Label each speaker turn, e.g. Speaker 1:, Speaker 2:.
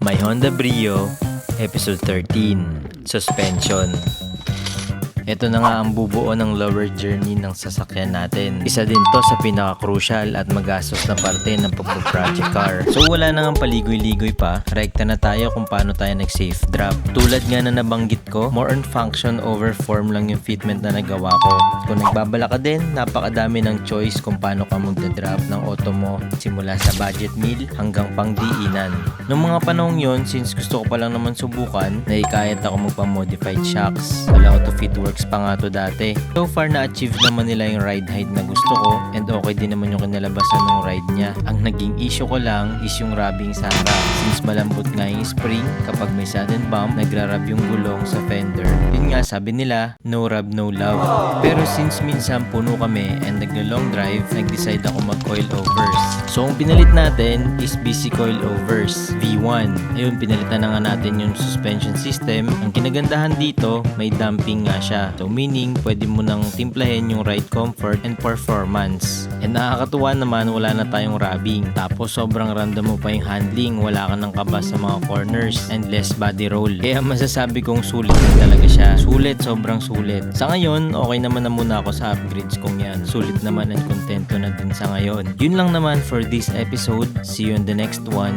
Speaker 1: My Honda Brio, Episode 13, Suspension. Ito na nga ang bubuo ng lower journey ng sasakyan natin. Isa din to sa pinaka-crucial at magastos na parte ng pagpo-project car. So wala na nga paligoy-ligoy pa, rekta na tayo kung paano tayo nag-safe drop. Tulad nga na nabanggit ko, more on function over form lang yung fitment na nagawa ko. Kung nagbabala ka din, napakadami ng choice kung paano ka magda-drop ng auto mo simula sa budget meal hanggang pang diinan. Noong mga panahong yon, since gusto ko pa lang naman subukan, naikayat ako magpa-modified shocks. Wala auto fit works pa nga to dati. So far na-achieve naman nila yung ride height na gusto ko and okay din naman yung kinalabasan ng ride niya. Ang naging issue ko lang is yung rubbing sa harap. Since malambot nga yung spring, kapag may sudden bump, nagra-rub yung gulong sa fender. Yun nga sabi nila, no rub no love. Pero since minsan puno kami and naglo-long drive, nag-decide ako mag-coil overs. So ang pinalit natin is BC Coil Overs V1. Ayun, pinalitan na nga natin yung suspension system. Ang kinagandahan dito, may damping nga siya. So meaning, pwede mo nang timplahin yung ride comfort and performance. And nakakatuwa naman, wala na tayong rubbing. Tapos sobrang random mo pa yung handling, wala ka ng kaba sa mga corners and less body roll. Kaya masasabi kong sulit na talaga siya. Sulit, sobrang sulit. Sa ngayon, okay naman na muna ako sa upgrades kong yan. Sulit naman at kontento na din sa ngayon. Yun lang naman for this episode. See you in the next one.